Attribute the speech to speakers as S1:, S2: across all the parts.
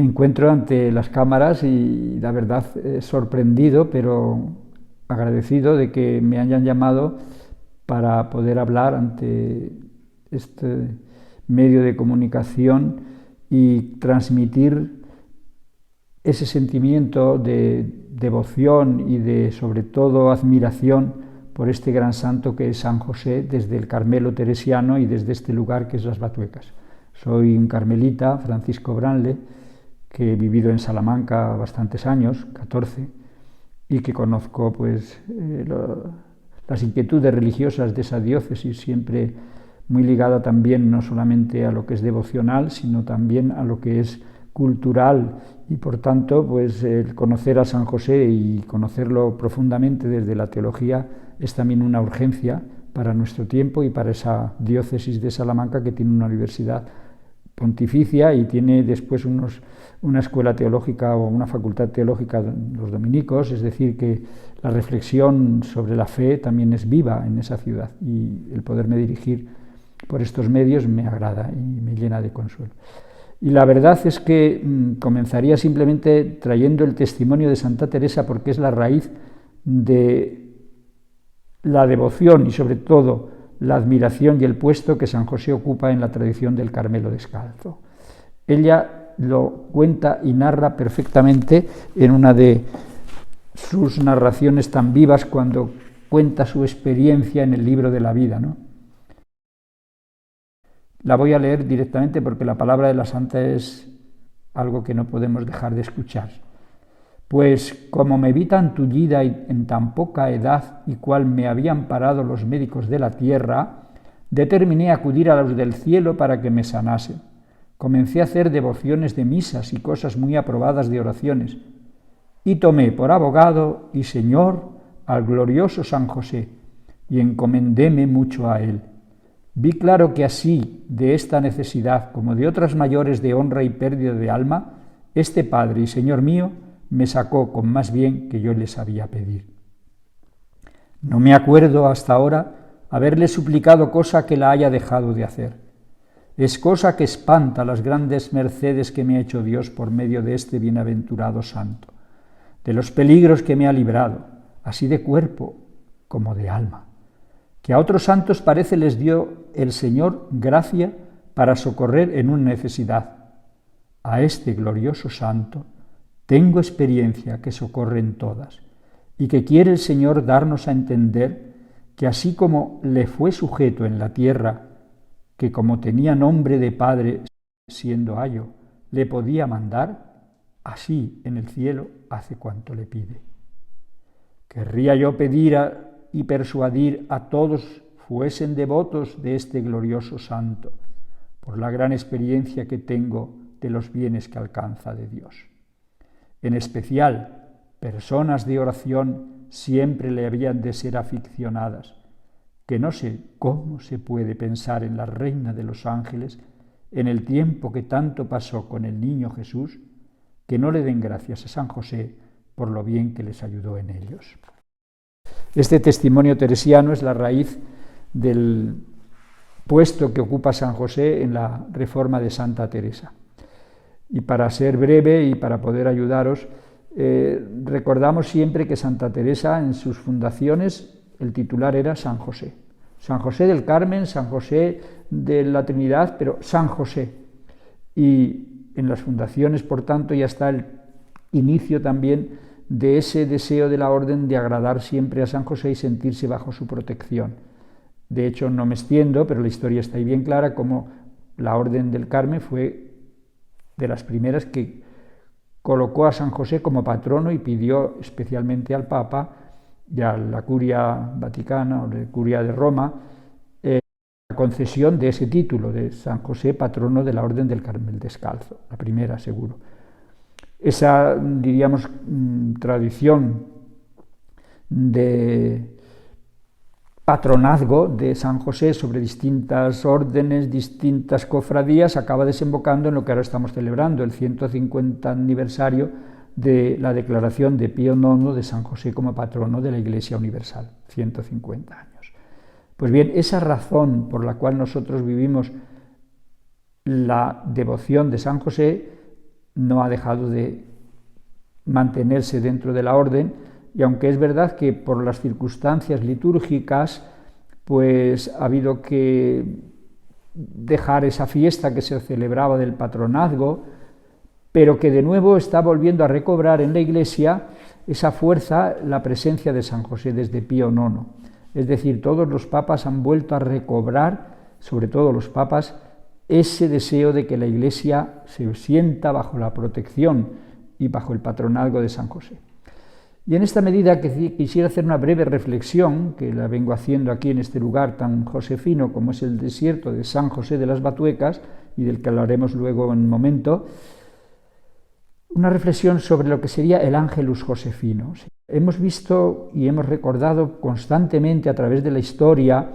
S1: Me encuentro ante las cámaras y la verdad sorprendido, pero agradecido de que me hayan llamado para poder hablar ante este medio de comunicación y transmitir ese sentimiento de devoción y de, sobre todo, admiración por este gran santo que es San José, desde el Carmelo teresiano y desde este lugar que es Las Batuecas. Soy un carmelita, Francisco Branle, que he vivido en Salamanca bastantes años, 14, y que conozco pues las inquietudes religiosas de esa diócesis, siempre muy ligada también no solamente a lo que es devocional, sino también a lo que es cultural, y por tanto pues el conocer a San José y conocerlo profundamente desde la teología es también una urgencia para nuestro tiempo y para esa diócesis de Salamanca, que tiene una universidad pontificia y tiene después una escuela teológica o una facultad teológica, los dominicos, es decir, que la reflexión sobre la fe también es viva en esa ciudad, y el poderme dirigir por estos medios me agrada y me llena de consuelo. Y la verdad es que comenzaría simplemente trayendo el testimonio de Santa Teresa, porque es la raíz de la devoción y sobre todo la admiración y el puesto que San José ocupa en la tradición del Carmelo descalzo. Ella lo cuenta y narra perfectamente en una de sus narraciones tan vivas, cuando cuenta su experiencia en el libro de la vida, ¿no? La voy a leer directamente porque la palabra de la santa es algo que no podemos dejar de escuchar. Pues como me vi tan tullida en tan poca edad y cual me habían parado los médicos de la tierra, determiné acudir a los del cielo para que me sanasen. Comencé a hacer devociones de misas y cosas muy aprobadas de oraciones, y tomé por abogado y señor al glorioso San José, y encomendéme mucho a él. Vi claro que así, de esta necesidad como de otras mayores de honra y pérdida de alma, este Padre y Señor mío me sacó con más bien que yo le sabía pedir. No me acuerdo hasta ahora haberle suplicado cosa que la haya dejado de hacer. Es cosa que espanta las grandes mercedes que me ha hecho Dios por medio de este bienaventurado santo, de los peligros que me ha librado, así de cuerpo como de alma, que a otros santos parece les dio el Señor gracia para socorrer en una necesidad. A este glorioso santo tengo experiencia que socorre en todas, y que quiere el Señor darnos a entender que así como le fue sujeto en la tierra, que como tenía nombre de Padre, siendo ayo, le podía mandar, así en el cielo hace cuanto le pide. Querría yo pedir y persuadir a todos fuesen devotos de este glorioso santo, por la gran experiencia que tengo de los bienes que alcanza de Dios. En especial, personas de oración siempre le habían de ser aficionadas, que no sé cómo se puede pensar en la Reina de los Ángeles en el tiempo que tanto pasó con el niño Jesús, que no le den gracias a San José por lo bien que les ayudó en ellos. Este testimonio teresiano es la raíz del puesto que ocupa San José en la reforma de Santa Teresa. Y para ser breve y para poder ayudaros, recordamos siempre que Santa Teresa en sus fundaciones el titular era San José. San José del Carmen, San José de la Trinidad, pero San José. Y en las fundaciones, por tanto, ya está el inicio también de ese deseo de la orden de agradar siempre a San José y sentirse bajo su protección. De hecho, no me extiendo, pero la historia está ahí bien clara, como la Orden del Carmen fue de las primeras que colocó a San José como patrono y pidió especialmente al Papa y a la Curia Vaticana o la Curia de Roma la concesión de ese título de San José, patrono de la Orden del Carmel descalzo, la primera seguro. Esa, diríamos, tradición de patronazgo de San José sobre distintas órdenes, distintas cofradías, acaba desembocando en lo que ahora estamos celebrando, el 150 aniversario de la declaración de Pío IX de San José como patrono de la Iglesia Universal, 150 años. Pues bien, esa razón por la cual nosotros vivimos la devoción de San José no ha dejado de mantenerse dentro de la orden, y aunque es verdad que por las circunstancias litúrgicas pues ha habido que dejar esa fiesta que se celebraba del patronazgo, pero que de nuevo está volviendo a recobrar en la Iglesia esa fuerza, la presencia de San José desde Pío IX. Es decir, todos los papas han vuelto a recobrar, sobre todo los papas, ese deseo de que la Iglesia se sienta bajo la protección y bajo el patronazgo de San José. Y en esta medida quisiera hacer una breve reflexión, que la vengo haciendo aquí en este lugar tan josefino como es el desierto de San José de las Batuecas, y del que hablaremos luego en un momento, una reflexión sobre lo que sería el Ángelus josefino. Hemos visto y hemos recordado constantemente a través de la historia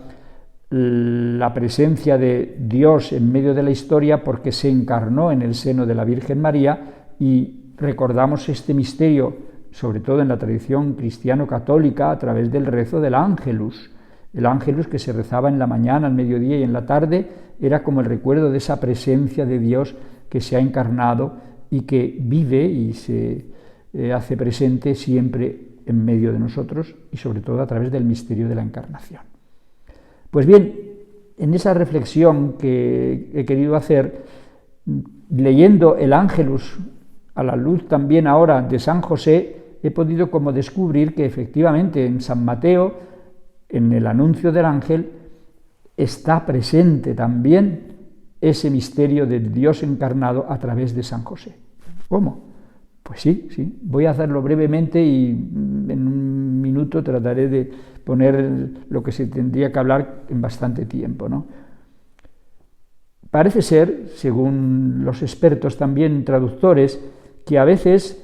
S1: la presencia de Dios en medio de la historia porque se encarnó en el seno de la Virgen María, y recordamos este misterio sobre todo en la tradición cristiano-católica a través del rezo del Ángelus. El Ángelus que se rezaba en la mañana, al mediodía y en la tarde era como el recuerdo de esa presencia de Dios que se ha encarnado y que vive y se hace presente siempre en medio de nosotros, y sobre todo a través del misterio de la encarnación. Pues bien, en esa reflexión que he querido hacer, leyendo el Ángelus a la luz también ahora de San José, he podido como descubrir que efectivamente en San Mateo, en el anuncio del ángel, está presente también ese misterio del Dios encarnado a través de San José. ¿Cómo? Pues sí, voy a hacerlo brevemente y en un minuto trataré de poner lo que se tendría que hablar en bastante tiempo, ¿no? Parece ser, según los expertos también traductores, que a veces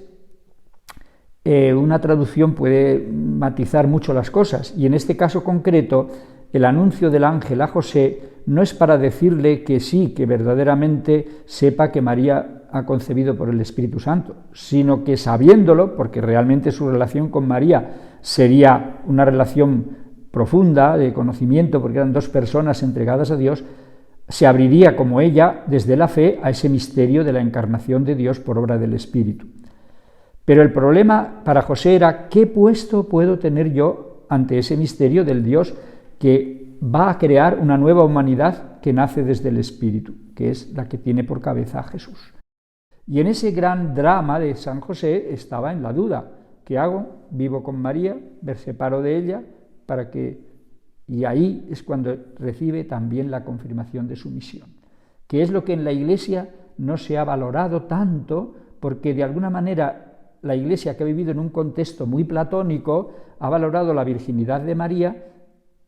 S1: una traducción puede matizar mucho las cosas, y en este caso concreto el anuncio del ángel a José no es para decirle que sí, que verdaderamente sepa que María ha concebido por el Espíritu Santo, sino que sabiéndolo, porque realmente su relación con María sería una relación profunda de conocimiento, porque eran dos personas entregadas a Dios, se abriría como ella desde la fe a ese misterio de la encarnación de Dios por obra del Espíritu. Pero el problema para José era: ¿qué puesto puedo tener yo ante ese misterio del Dios que va a crear una nueva humanidad que nace desde el Espíritu, que es la que tiene por cabeza a Jesús? Y en ese gran drama de San José estaba en la duda: ¿qué hago? ¿Vivo con María? ¿Me separo de ella? ¿Para qué? Y ahí es cuando recibe también la confirmación de su misión, que es lo que en la Iglesia no se ha valorado tanto, porque de alguna manera la Iglesia, que ha vivido en un contexto muy platónico, ha valorado la virginidad de María,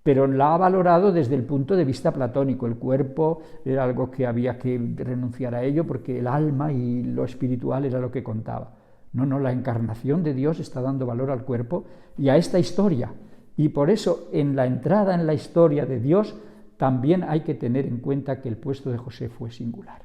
S1: pero la ha valorado desde el punto de vista platónico. El cuerpo era algo que había que renunciar a ello porque el alma y lo espiritual era lo que contaba. No, la encarnación de Dios está dando valor al cuerpo y a esta historia. Y por eso, en la entrada en la historia de Dios, también hay que tener en cuenta que el puesto de José fue singular.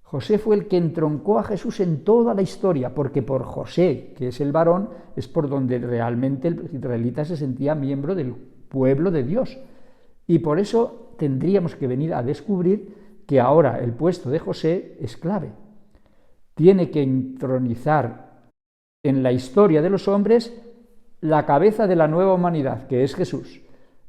S1: José fue el que entroncó a Jesús en toda la historia, porque por José, que es el varón, es por donde realmente el israelita se sentía miembro del pueblo de Dios. Y por eso tendríamos que venir a descubrir que ahora el puesto de José es clave. Tiene que entronizar en la historia de los hombres la cabeza de la nueva humanidad, que es Jesús.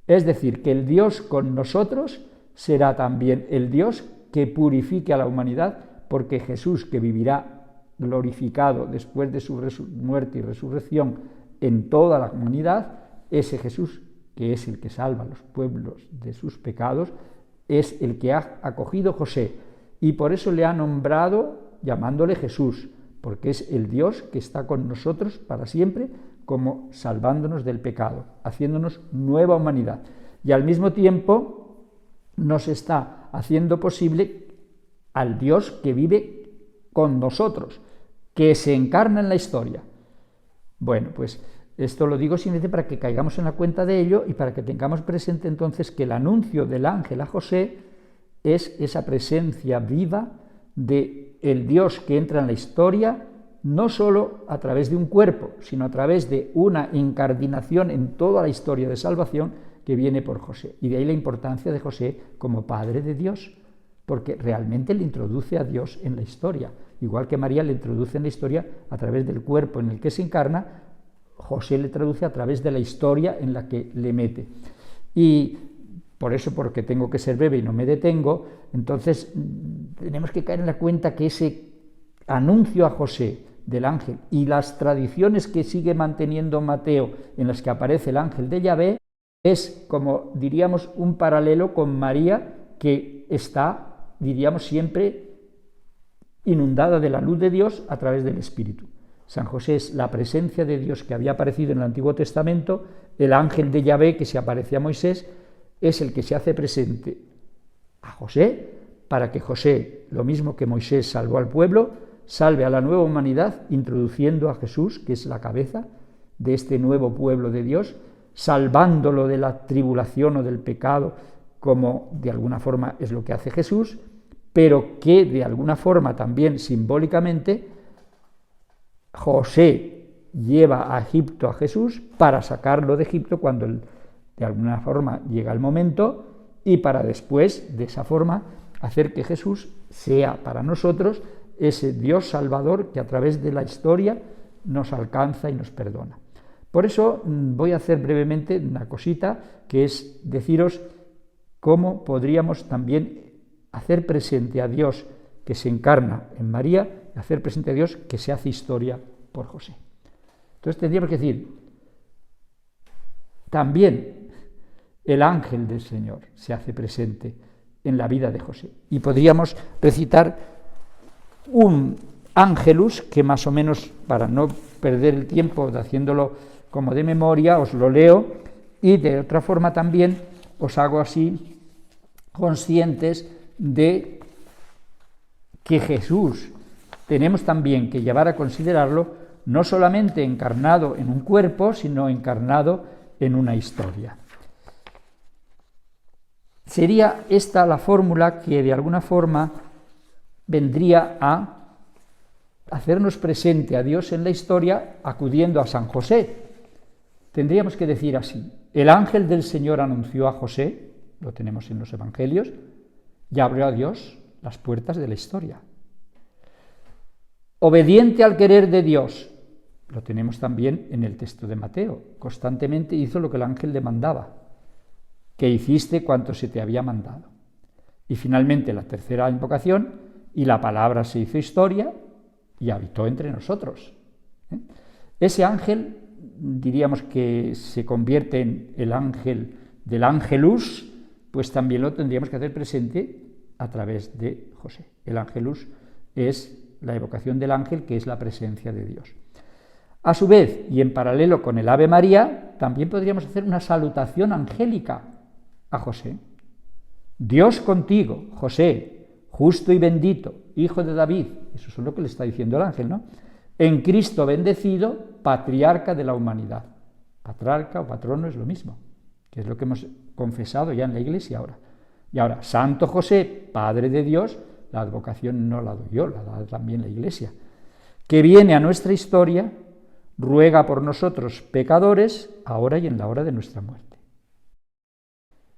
S1: Es decir, que el Dios con nosotros será también el Dios que purifique a la humanidad, porque Jesús, que vivirá glorificado después de su muerte y resurrección en toda la humanidad, ese Jesús, que es el que salva a los pueblos de sus pecados, es el que ha acogido José, y por eso le ha nombrado llamándole Jesús, porque es el Dios que está con nosotros para siempre, como salvándonos del pecado, haciéndonos nueva humanidad, y al mismo tiempo nos está haciendo posible al Dios que vive con nosotros, que se encarna en la historia. Bueno, pues esto lo digo simplemente para que caigamos en la cuenta de ello y para que tengamos presente entonces que el anuncio del ángel a José es esa presencia viva de el Dios que entra en la historia, no solo a través de un cuerpo, sino a través de una incardinación en toda la historia de salvación que viene por José. Y de ahí la importancia de José como Padre de Dios, porque realmente le introduce a Dios en la historia. Igual que María le introduce en la historia a través del cuerpo en el que se encarna, José le traduce a través de la historia en la que le mete. Y por eso, porque tengo que ser breve y no me detengo, entonces tenemos que caer en la cuenta que ese anuncio a José del ángel y las tradiciones que sigue manteniendo Mateo en las que aparece el ángel de Yahvé es, como diríamos, un paralelo con María, que está, diríamos, siempre inundada de la luz de Dios a través del Espíritu. San José es la presencia de Dios que había aparecido en el Antiguo Testamento, el ángel de Yahvé que se aparecía a Moisés es el que se hace presente a José, para que José, lo mismo que Moisés salvó al pueblo, salve a la nueva humanidad, introduciendo a Jesús, que es la cabeza de este nuevo pueblo de Dios, salvándolo de la tribulación o del pecado, como de alguna forma es lo que hace Jesús, pero que de alguna forma también simbólicamente José lleva a Egipto a Jesús para sacarlo de Egipto cuando de alguna forma llega el momento, y para después, de esa forma, hacer que Jesús sea para nosotros ese Dios salvador que a través de la historia nos alcanza y nos perdona. Por eso voy a hacer brevemente una cosita, que es deciros cómo podríamos también hacer presente a Dios que se encarna en María, y hacer presente a Dios que se hace historia por José. Entonces tendríamos que decir, también el ángel del Señor se hace presente en la vida de José. Y podríamos recitar un ángelus, que más o menos, para no perder el tiempo haciéndolo como de memoria, os lo leo, y de otra forma también os hago así conscientes de que Jesús tenemos también que llevar a considerarlo no solamente encarnado en un cuerpo, sino encarnado en una historia. Sería esta la fórmula que de alguna forma vendría a hacernos presente a Dios en la historia acudiendo a San José. Tendríamos que decir así: el ángel del Señor anunció a José, lo tenemos en los evangelios, y abrió a Dios las puertas de la historia. Obediente al querer de Dios, lo tenemos también en el texto de Mateo, constantemente hizo lo que el ángel le mandaba, que hiciste cuanto se te había mandado. Y finalmente la tercera invocación, y la palabra se hizo historia y habitó entre nosotros. Ese ángel, diríamos que se convierte en el ángel del ángelus, pues también lo tendríamos que hacer presente a través de José. El ángelus es la evocación del ángel, que es la presencia de Dios. A su vez, y en paralelo con el Ave María, también podríamos hacer una salutación angélica a José. Dios contigo, José, justo y bendito, hijo de David. Eso es lo que le está diciendo el ángel, ¿no? En Cristo bendecido, patriarca de la humanidad. Patriarca o patrono es lo mismo, que es lo que hemos confesado ya en la Iglesia ahora. Y ahora, Santo José, Padre de Dios, la advocación no la doy yo, la da también la Iglesia, que viene a nuestra historia, ruega por nosotros pecadores, ahora y en la hora de nuestra muerte.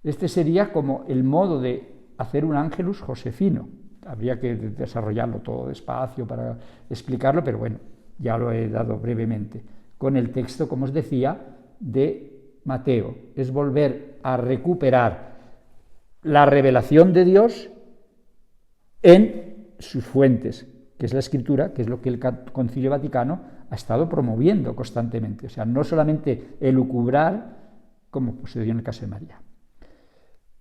S1: Este sería como el modo de hacer un ángelus josefino. Habría que desarrollarlo todo despacio para explicarlo, pero bueno, ya lo he dado brevemente. Con el texto, como os decía, de Mateo. Es volver a recuperar la revelación de Dios en sus fuentes, que es la Escritura, que es lo que el Concilio Vaticano ha estado promoviendo constantemente. O sea, no solamente elucubrar, como sucedió en el caso de María.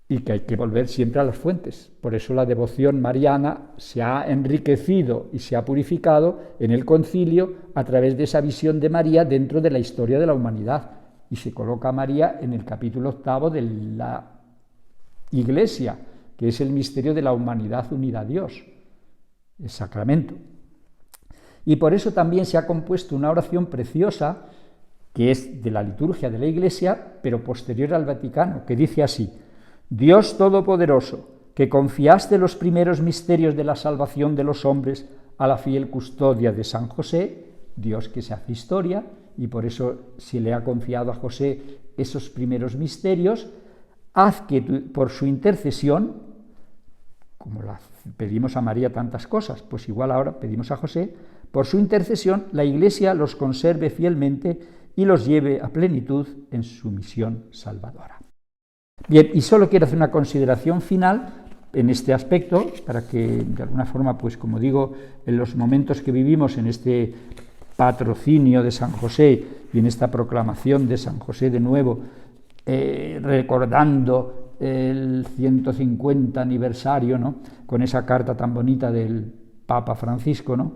S1: Y que hay que volver siempre a las fuentes. Por eso la devoción mariana se ha enriquecido y se ha purificado en el concilio a través de esa visión de María dentro de la historia de la humanidad. Y se coloca a María en el capítulo 8 de la Iglesia, que es el misterio de la humanidad unida a Dios, el sacramento. Y por eso también se ha compuesto una oración preciosa, que es de la liturgia de la Iglesia, pero posterior al Vaticano, que dice así: Dios Todopoderoso, que confiaste los primeros misterios de la salvación de los hombres a la fiel custodia de San José, Dios que se hace historia, y por eso se le ha confiado a José esos primeros misterios, haz que por su intercesión como pedimos a María tantas cosas, pues igual ahora pedimos a José, por su intercesión la Iglesia los conserve fielmente y los lleve a plenitud en su misión salvadora. Bien, y solo quiero hacer una consideración final en este aspecto, para que de alguna forma, pues como digo, en los momentos que vivimos en este patrocinio de San José y en esta proclamación de San José de nuevo, recordando el 150 aniversario, ¿no?, con esa carta tan bonita del Papa Francisco, ¿no?,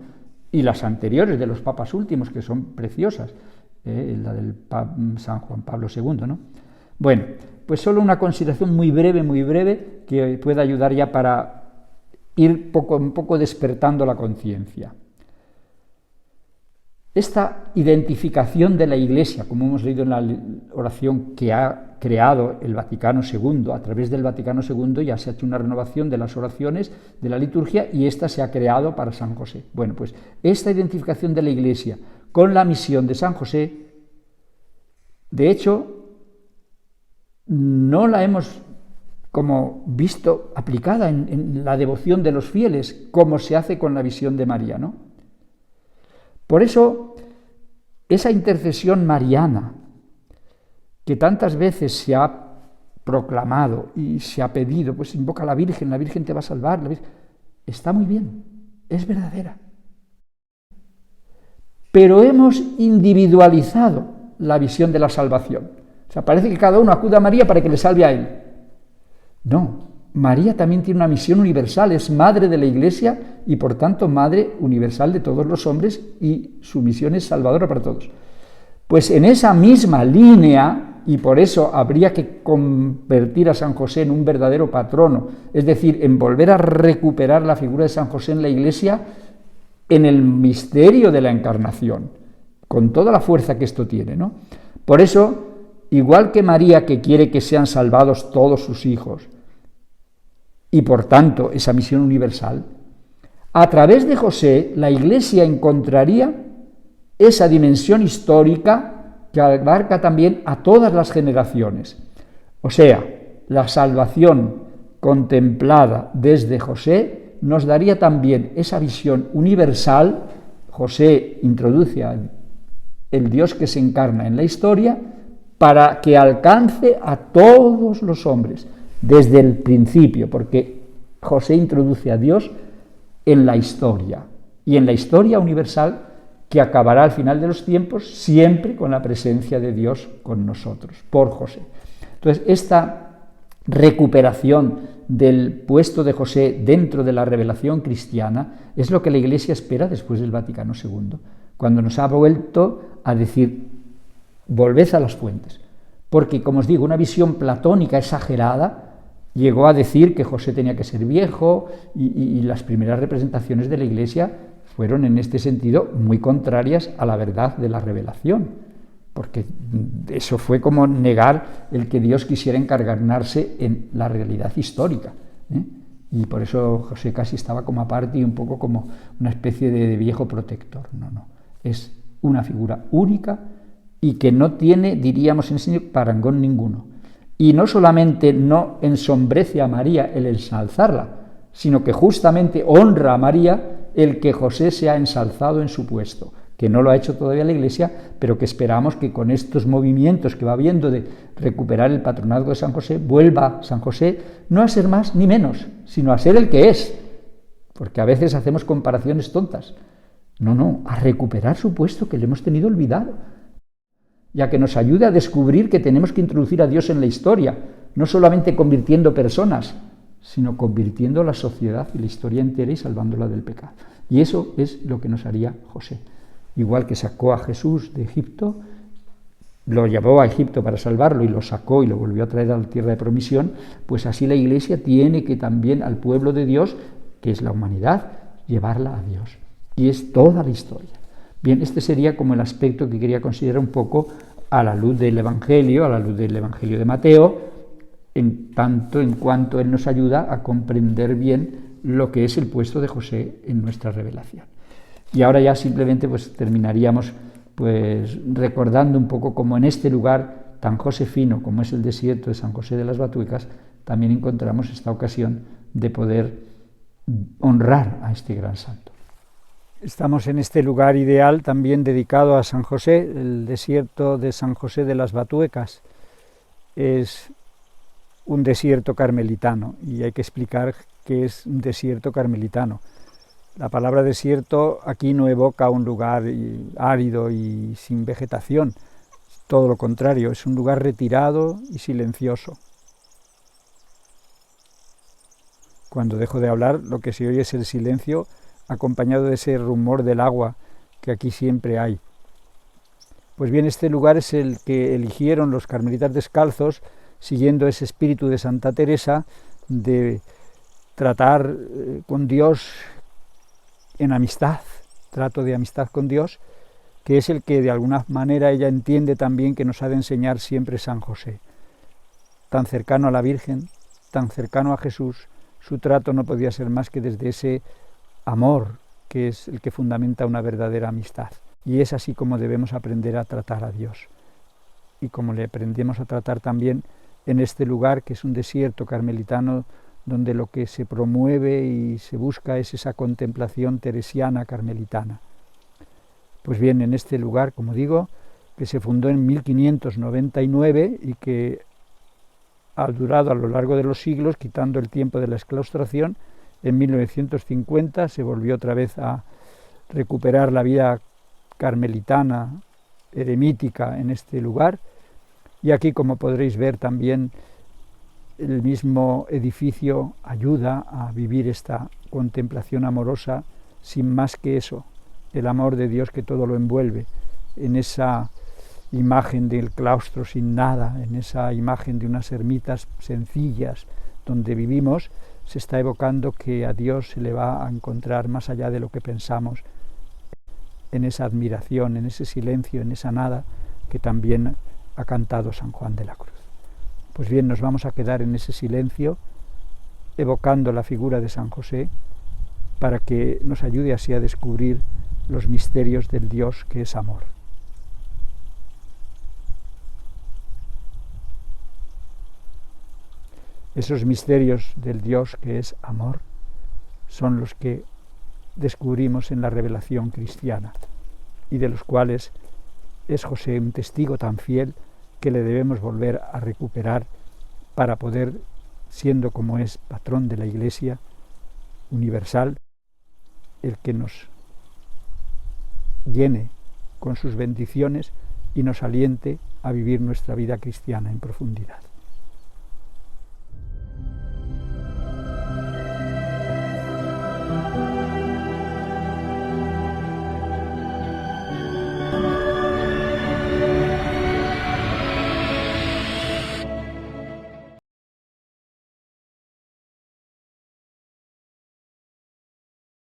S1: y las anteriores de los papas últimos, que son preciosas, la del San Juan Pablo II, ¿no? Bueno, pues solo una consideración muy breve, que pueda ayudar ya para ir un poco despertando la conciencia. Esta identificación de la Iglesia, como hemos leído en la oración que ha creado el Vaticano II, a través del Vaticano II ya se ha hecho una renovación de las oraciones de la liturgia y esta se ha creado para San José. Bueno, pues esta identificación de la Iglesia con la misión de San José, de hecho, no la hemos como visto aplicada en la devoción de los fieles, como se hace con la visión de María, ¿no? Por eso, esa intercesión mariana, que tantas veces se ha proclamado y se ha pedido, pues invoca a la Virgen te va a salvar, está muy bien, es verdadera. Pero hemos individualizado la visión de la salvación. O sea, parece que cada uno acude a María para que le salve a él. No, María también tiene una misión universal, es madre de la Iglesia y por tanto madre universal de todos los hombres y su misión es salvadora para todos. Pues en esa misma línea, y por eso habría que convertir a San José en un verdadero patrono, es decir, en volver a recuperar la figura de San José en la Iglesia en el misterio de la Encarnación, con toda la fuerza que esto tiene, ¿no? Por eso, igual que María, que quiere que sean salvados todos sus hijos, y por tanto esa misión universal, a través de José la Iglesia encontraría esa dimensión histórica que abarca también a todas las generaciones. O sea, la salvación contemplada desde José nos daría también esa visión universal. José introduce el Dios que se encarna en la historia para que alcance a todos los hombres desde el principio, porque José introduce a Dios en la historia, y en la historia universal que acabará al final de los tiempos, siempre con la presencia de Dios con nosotros, por José. Entonces, esta recuperación del puesto de José dentro de la revelación cristiana es lo que la Iglesia espera después del Vaticano II, cuando nos ha vuelto a decir, volved a las fuentes, porque, como os digo, una visión platónica exagerada llegó a decir que José tenía que ser viejo y las primeras representaciones de la Iglesia fueron en este sentido muy contrarias a la verdad de la revelación, porque eso fue como negar el que Dios quisiera encarnarse en la realidad histórica, ¿eh? Y por eso José casi estaba como aparte y un poco como una especie de viejo protector. No, es una figura única y que no tiene, diríamos en ese sentido, parangón ninguno. Y no solamente no ensombrece a María el ensalzarla, sino que justamente honra a María el que José se ha ensalzado en su puesto, que no lo ha hecho todavía la Iglesia, pero que esperamos que con estos movimientos que va habiendo de recuperar el patronazgo de San José, vuelva San José no a ser más ni menos, sino a ser el que es, porque a veces hacemos comparaciones tontas. No, a recuperar su puesto que le hemos tenido olvidado, ya que nos ayude a descubrir que tenemos que introducir a Dios en la historia, no solamente convirtiendo personas, sino convirtiendo la sociedad y la historia entera y salvándola del pecado. Y eso es lo que nos haría José. Igual que sacó a Jesús de Egipto, lo llevó a Egipto para salvarlo y lo sacó y lo volvió a traer a la tierra de promisión, pues así la Iglesia tiene que también al pueblo de Dios, que es la humanidad, llevarla a Dios. Y es toda la historia. Bien, este sería como el aspecto que quería considerar un poco a la luz del Evangelio de Mateo, en tanto en cuanto él nos ayuda a comprender bien lo que es el puesto de José en nuestra revelación. Y ahora ya simplemente pues terminaríamos pues recordando un poco cómo en este lugar tan josefino como es el desierto de San José de las Batuecas, también encontramos esta ocasión de poder honrar a este gran santo. Estamos en este lugar ideal también dedicado a San José, el desierto de San José de las Batuecas. Es un desierto carmelitano y hay que explicar qué es un desierto carmelitano. La palabra desierto aquí no evoca un lugar árido y sin vegetación, todo lo contrario, es un lugar retirado y silencioso. Cuando dejo de hablar, lo que se oye es el silencio acompañado de ese rumor del agua que aquí siempre hay. Pues bien, este lugar es el que eligieron los carmelitas descalzos, siguiendo ese espíritu de Santa Teresa de tratar con Dios en amistad, trato de amistad con Dios, que es el que de alguna manera ella entiende también que nos ha de enseñar siempre San José. Tan cercano a la Virgen, tan cercano a Jesús, su trato no podía ser más que desde ese amor que es el que fundamenta una verdadera amistad. Y es así como debemos aprender a tratar a Dios. Y como le aprendemos a tratar también en este lugar que es un desierto carmelitano, donde lo que se promueve y se busca es esa contemplación teresiana carmelitana. Pues bien, en este lugar, como digo, que se fundó en 1599 y que ha durado a lo largo de los siglos, quitando el tiempo de la exclaustración, en 1950 se volvió otra vez a recuperar la vida carmelitana, eremítica en este lugar, y aquí, como podréis ver, también el mismo edificio ayuda a vivir esta contemplación amorosa sin más que eso, el amor de Dios que todo lo envuelve, en esa imagen del claustro sin nada, en esa imagen de unas ermitas sencillas donde vivimos, se está evocando que a Dios se le va a encontrar más allá de lo que pensamos, en esa admiración, en ese silencio, en esa nada que también ha cantado San Juan de la Cruz. Pues bien, nos vamos a quedar en ese silencio, evocando la figura de San José, para que nos ayude así a descubrir los misterios del Dios que es amor. Esos misterios del Dios que es amor son los que descubrimos en la revelación cristiana y de los cuales es José un testigo tan fiel que le debemos volver a recuperar para poder, siendo como es patrón de la Iglesia universal, el que nos llene con sus bendiciones y nos aliente a vivir nuestra vida cristiana en profundidad.